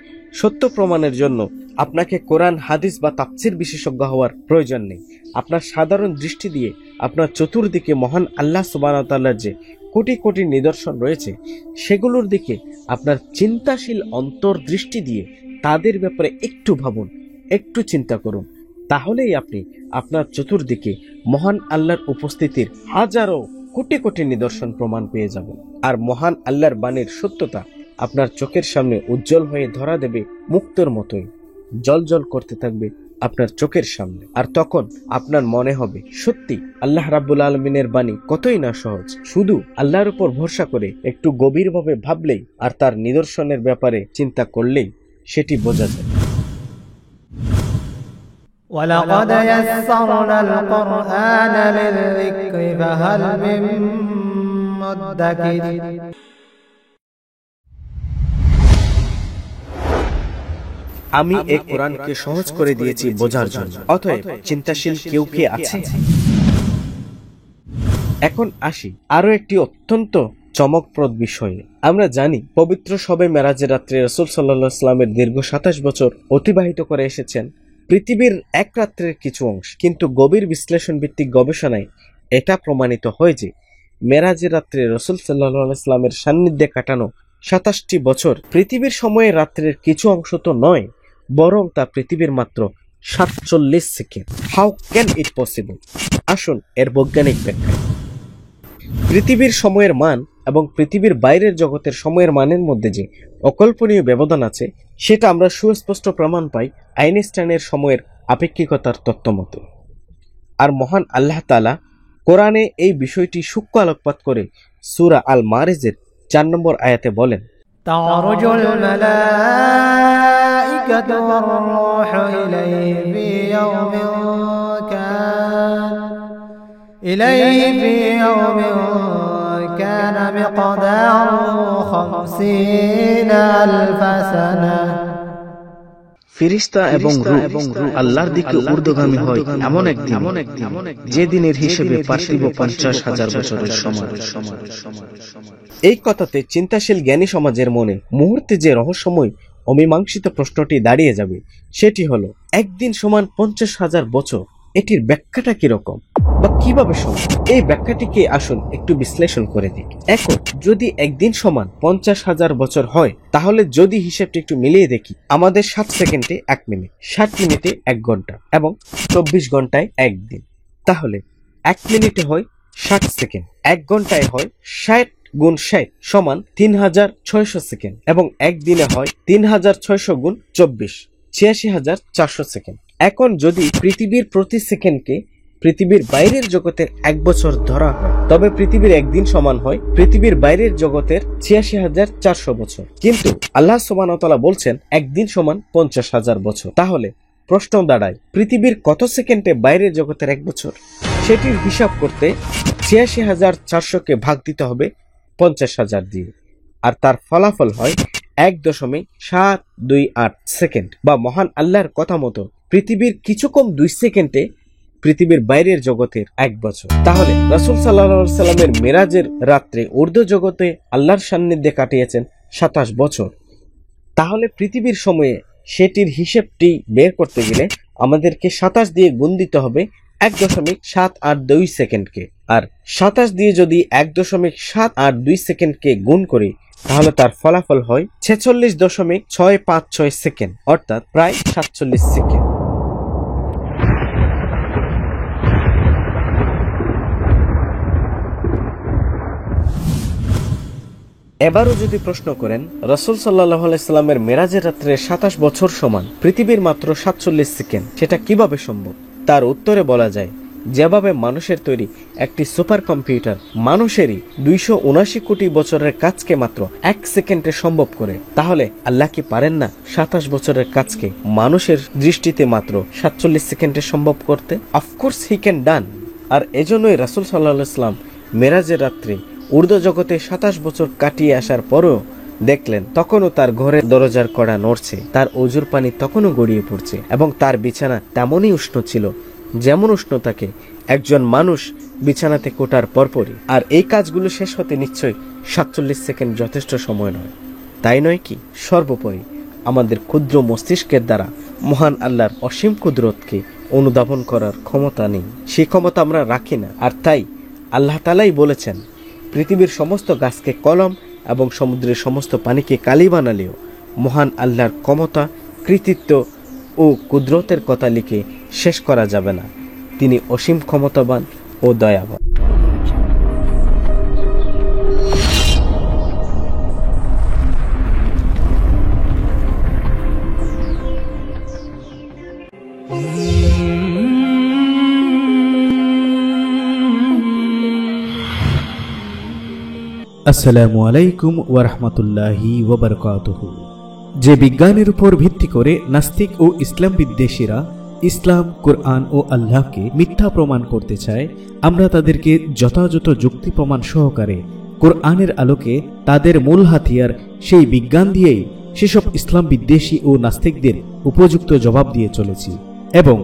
সত্য প্রমাণের জন্য আপনাকে কোরআন, হাদিস বা তাফসির বিশেষজ্ঞ হওয়ার প্রয়োজন নেই। আপনার সাধারণ দৃষ্টি দিয়ে আপনার চতুর্দিকে মহান আল্লাহ সুবহানাহু ওয়া তাআলার যে কোটি কোটি নিদর্শন রয়েছে, সেগুলোর দিকে আপনার চিন্তাশীল অন্তর্দৃষ্টি দিয়ে তাদের ব্যাপারে একটু ভাবুন, একটু চিন্তা করুন, তাহলেই আপনি আপনার চতুর্দিকে মহান আল্লাহর উপস্থিতির হাজারো কোটি কোটি নিদর্শন প্রমাণ পেয়ে যাবেন। আর মহান আল্লাহর বাণীর সত্যতা আপনার চোখের সামনে উজ্জ্বল হয়ে ধরা দেবে, মুক্তোর মতোই জলজল করতে থাকবে আপনার চোখের সামনে। আর তখন আপনার মনে হবে সত্যি আল্লাহ রাব্বুল আলামিনের বাণী কতই না সহজ। শুধু আল্লাহর উপর ভরসা করে একটু গভীরভাবে ভাবলেই আর তার নিদর্শনের ব্যাপারে চিন্তা করলেই সেটি বোঝা যায়। ولقد يسرنا القرآن للذكر فهل من مدكر আমি এই কোরআনকে সহজ করে দিয়েছি বোঝার জন্য, অতএব চিন্তাশীল কেউ কি আছে? এখন আসি আরো একটি অত্যন্ত চমকপ্রদ বিষয়ে। আমরা জানি পবিত্র শবে মেরাজের রাত্রে রাসূল সাল্লাল্লাহু আলাইহি ওয়াসাল্লামের দীর্ঘ 27 বছর অতিবাহিত করে এসেছেন পৃথিবীর এক রাত্রের কিছু অংশ, কিন্তু গভীর বিশ্লেষণ ভিত্তিক গবেষণায় এটা প্রমাণিত হয় যে মেরাজের রাত্রে রাসূল সাল্লাল্লাহু আলাইহি ওয়াসাল্লামের সান্নিধ্যে কাটানো 27টি বছর পৃথিবীর সময়ের রাত্রের কিছু অংশ তো নয়, বরং তা পৃথিবীর মাত্র 47 second. How can it possible? আসুন এর বৈজ্ঞানিক ব্যাখ্যা। পৃথিবীর সময়ের মান এবং পৃথিবীর বাইরের জগতের সময়ের মানের মধ্যে যে অকল্পনীয় ব্যবধান আছে, সেটা আমরা সুস্পষ্ট প্রমাণ পাই আইনস্টাইনের সময়ের আপেক্ষিকতার তত্ত্ব মতে। আর মহান আল্লাহ তাআলা কোরআনে এই বিষয়টি সূক্ষ্ম আলোকপাত করে সূরা আল মারিজের 4 নম্বর আয়াতে বলেন, تعرج الملائكة والروح إليه في يوم كان مقداره 50,000 سنة। ফেরেশতা এবং রূহ আল্লাহর দিকে ঊর্ধ্বগামী হয় এমন একদিন, যে দিনের হিসেবে পার্থিব 50,000 বছরের সমান। এই কথাতে চিন্তাশীল জ্ঞানী সমাজের মনে মুহূর্তে যে রহস্যময় অমীমাংসিত প্রশ্নটি দাঁড়িয়ে যাবে, সেটি হলো একদিন সমান 50,000 বছর, এটির ব্যাখ্যাটা কিরকম বা কিভাবে সম্ভব? এই ব্যাখ্যাটিকে আসুন একটু বিশ্লেষণ করে দেখি। এখন যদি একদিন সমান 50,000 বছর হয়, তাহলে যদি হিসেবটি একটু মিলিয়ে দেখি, আমাদের 7 সেকেন্ডে 1 মিনিট, 60 মিনিটে 1 ঘন্টা এবং 24 ঘন্টায় 1 দিন, তাহলে 1 মিনিটে হয় 60 সেকেন্ড, 1 ঘন্টায় হয় 60 গুণ 60 সমান 3600 সেকেন্ড এবং 1 দিনে হয় 3600 গুণ 24, 86,400 সেকেন্ড। এখন যদি পৃথিবীর প্রতি সেকেন্ডকে পৃথিবীর বাইরের জগতের 1 বছর ধরা হয়, তবে পৃথিবীর একদিন সমান হয় পৃথিবীর বাইরের জগতের ৮৬,৪০০ বছর। কিন্তু আল্লাহ সুবহানাহু ওয়া তাআলা বলছেন একদিন সমান ৫০,০০০ বছর। তাহলে প্রশ্ন দাঁড়ায়, পৃথিবীর কত সেকেন্ডে বাইরের জগতের 1 বছর? সেটির হিসাব করতে ৮৬,৪০০কে ভাগ দিতে হবে ৫০,০০০ দিয়ে, আর তার ফলাফল হয় ১.৭28 সেকেন্ড, বা মহান আল্লাহর কথা মতো পৃথিবীর কিছু কম 2 সেকেন্ডে পৃথিবীর বাইরের জগতের 1 বছর। তাহলে রাসূল সাল্লাল্লাহু আলাইহি সাল্লামের মেরাজের রাত্রে ঊর্ধ্ব জগতে আল্লাহর সান্নিধ্যে কাটিয়েছেন 27 বছর। তাহলে পৃথিবীর সময়ে সেটির হিসেবটি বের করতে গেলে আমাদেরকে 27 দিয়ে গুণ দিতে হবে 1.782 সেকেন্ডকে, আর 27 দিয়ে যদি 1.782 সেকেন্ডকে গুণ করি তাহলে তার ফলাফল হয় 46.656 সেকেন্ড, অর্থাৎ প্রায় 47 সেকেন্ড। এবারও যদি প্রশ্ন করেন রাসূল সাল্লাল্লাহু আলাইহি সাল্লামের মেরাজের রাত্রে 27 বছর সমান পৃথিবীর মাত্র 47 সেকেন্ড, সেটা কিভাবে সম্ভব? তার উত্তরে বলা যায়, যেভাবে মানুষের তৈরি একটি সুপার কম্পিউটার মানুষেরই 279 কোটি বছরের কাজকে মাত্র 1 সেকেন্ডে সম্ভব করে, তাহলে আল্লাহ কি পারেন না 27 বছরের কাজকে মানুষের দৃষ্টিতে মাত্র 47 সেকেন্ডে সম্ভব করতে? অফকোর্স হি ক্যান ডান। আর এজন্যই রাসূল সাল্লাল্লাহু আলাইহি সাল্লাম মেরাজের রাত্রে ঊর্ধ্ব জগতে 27 বছর কাটিয়ে আসার পরেও দেখলেন তখনও তার ঘরের দরজার কড়া নড়ছে, তার অজুর পানি তখনও গড়িয়ে পড়ছে, এবং তার বিছানা তেমনই উষ্ণ ছিল যেমন উষ্ণ থাকে একজন মানুষ বিছানা থেকে ওঠার পরপরই। আর এই কাজগুলো শেষ হতে নিশ্চয়ই 47 সেকেন্ড যথেষ্ট সময় নয়, তাই নয় কি? সর্বোপরি আমাদের ক্ষুদ্র মস্তিষ্কের দ্বারা মহান আল্লাহর অসীম কুদরতকে অনুধাবন করার ক্ষমতা নেই, সেই ক্ষমতা আমরা রাখি না। আর তাই আল্লাহ তাআলাই বলেছেন, পৃথিবীর সমস্ত গাছকে কলম এবং সমুদ্রের সমস্ত পানিকে কালি বানালেও মহান আল্লাহর ক্ষমতা, কৃতিত্ব ও কুদরতের কথা লিখে শেষ করা যাবে না। তিনি অসীম ক্ষমতাবান ও দয়াবান। আসসালামু আলাইকুম ওয়া রাহমাতুল্লাহি ওয়া বারাকাতুহু। যে বিজ্ঞানের উপর ভিত্তি করে নাস্তিক ও ইসলাম বিদ্বেষীরা ইসলাম, কোরআন ও আল্লাহকে মিথ্যা প্রমাণ করতে চায়, আমরা তাদেরকে যথাযথ যুক্তি প্রমাণ সহকারে কোরআনের আলোকে তাদের মূল হাতিয়ার সেই বিজ্ঞান দিয়েই সেসব ইসলাম বিদ্বেষী ও নাস্তিকদের উপযুক্ত জবাব দিয়ে চলেছি। এবং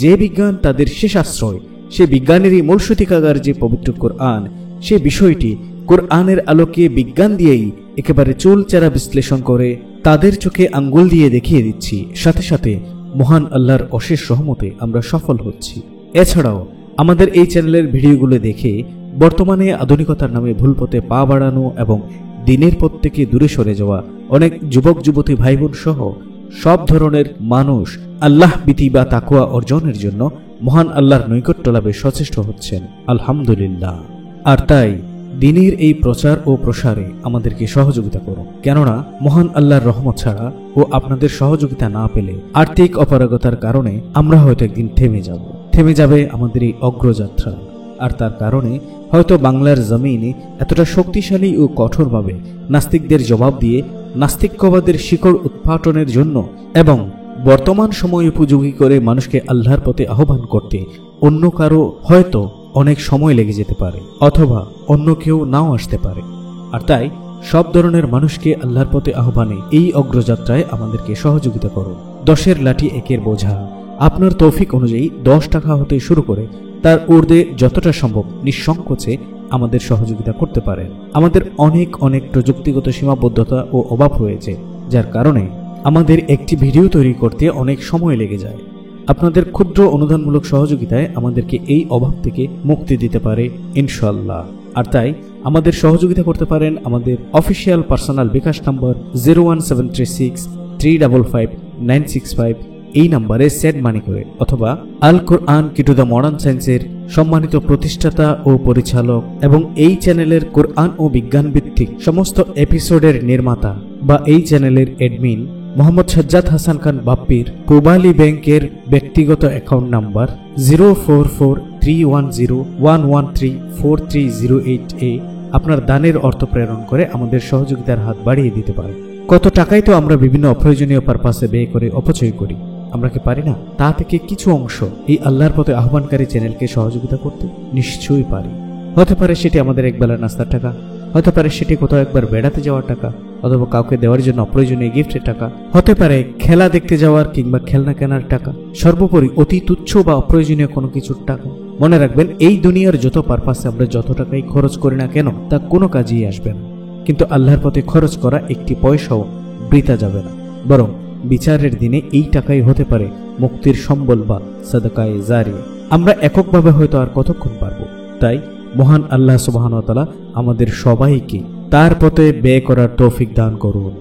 যে বিজ্ঞান তাদের শেষ আশ্রয়, সে বিজ্ঞানেরই মূল সূতিকাগার যে পবিত্র কোরআন, সে বিষয়টি কোরআনের আলোকে বিজ্ঞান দিয়েই একেবারে চুলচেরা বিশ্লেষণ করে তাদের চোখে আঙ্গুল দিয়ে দেখিয়ে দিচ্ছি। সাথে সাথে মহান আল্লাহর অশেষ রহমতে আমরা সফল হচ্ছি। এছাড়াও আমাদের এই চ্যানেলের ভিডিওগুলো দেখে বর্তমানে আধুনিকতার নামে ভুল পথে পা বাড়ানো এবং দিনের পথ থেকে দূরে সরে যাওয়া অনেক যুবক যুবতী ভাই বোন সহ সব ধরনের মানুষ আল্লাহ ভীতি বা তাকওয়া অর্জনের জন্য মহান আল্লাহর নৈকট্য লাভে সচেষ্ট হচ্ছেন, আলহামদুলিল্লাহ। আর তাই দিনের এই প্রচার ও প্রসারে আমাদেরকে সহযোগিতা করুন, কেননা মহান আল্লাহর রহমত ছাড়া ও আপনাদের সহযোগিতা না পেলে আর্থিক অপারগতার কারণে আমরা হয়তো একদিন থেমে যাবে আমাদের এই অগ্রযাত্রা। আর তার কারণে হয়তো বাংলার জমিনে এতটা শক্তিশালী ও কঠোরভাবে নাস্তিকদের জবাব দিয়ে নাস্তিক্যবাদের শিকড় উৎপাটনের জন্য এবং বর্তমান সময় উপযোগী করে মানুষকে আল্লাহর পথে আহ্বান করতে অন্য কারো হয়তো অনেক সময় লেগে যেতে পারে, অথবা অন্য কেউ নাও আসতে পারে। আর তাই সব ধরনের মানুষকে আল্লাহর পথে আহ্বানে এই অগ্রযাত্রায় আমাদেরকে সহযোগিতা করুন। 10-এর লাঠি 1-এর বোঝা, আপনার তৌফিক অনুযায়ী 10 টাকা হতে শুরু করে তার ঊর্ধ্বে যতটা সম্ভব নিঃসংকোচে আমাদের সহযোগিতা করতে পারেন। আমাদের অনেক প্রযুক্তিগত সীমাবদ্ধতা ও অভাব রয়েছে, যার কারণে আমাদের একটি ভিডিও তৈরি করতে অনেক সময় লেগে যায়। আপনাদের ক্ষুদ্র অনুদানমূলক সহযোগিতায় আমাদেরকে এই অভাব থেকে মুক্তি দিতে পারে ইনশাআল্লাহ। আর তাই আমাদের সহযোগিতা করতে পারেন আমাদের অফিসিয়াল পার্সোনাল বিকাশ নম্বর 01736355965 এই নম্বরে সেট মানি করে, অথবা আল কোরআন কি টু দ্য মডার্ন সায়েন্সের সম্মানিত প্রতিষ্ঠাতা ও পরিচালক এবং এই চ্যানেলের কোরআন ও বিজ্ঞান ভিত্তিক সমস্ত এপিসোডের নির্মাতা বা এই চ্যানেলের অ্যাডমিন মোহাম্মদ সাজ্জাদ হাসান খান বাপ্পির পূবালী ব্যাংকের ব্যক্তিগত অ্যাকাউন্ট নাম্বার 0443101134308 আপনার দানের অর্থ প্রেরণ করে আমাদের সহযোগিতার হাত বাড়িয়ে দিতে পারেন। কত টাকাই তো আমরা বিভিন্ন অপ্রয়োজনীয় পারপাসে ব্যয় করে অপচয় করি, আমরা কি পারি না তা থেকে কিছু অংশ এই আল্লাহর পথে আহ্বানকারী চ্যানেলকে সহযোগিতা করতে? নিশ্চয়ই পারি। হতে পারে সেটি আমাদের একবেলা নাস্তার টাকা, হতে পারে সেটি কোথাও একবার বেড়াতে যাওয়ার টাকা, অথবা কাউকে দেওয়ার জন্য অপ্রয়োজনীয় গিফটের টাকা, হতে পারে খেলা দেখতে যাওয়ার কিংবা খেলনা কেনার টাকা, সর্বোপরি অতি তুচ্ছ বা অপ্রয়োজনীয় কোনো কিছুর টাকা। মনে রাখবেন, এই দুনিয়ার যত পারপাসে আমরা যত টাকাই খরচ করি না কেন তা কোনো কাজেই আসবে না, কিন্তু আল্লাহর পথে খরচ করা একটি পয়সাও বৃথা যাবে না, বরং বিচারের দিনে এই টাকাই হতে পারে মুক্তির সম্বল বা সাদকায়ে জারিয়া। আমরা এককভাবে হয়তো আর কতক্ষণ পারবো, তাই মহান আল্লাহ সুবহানাহু ওয়া তাআলা আমাদের সবাইকে তার পথে ব্যয় করার তৌফিক দান করুন।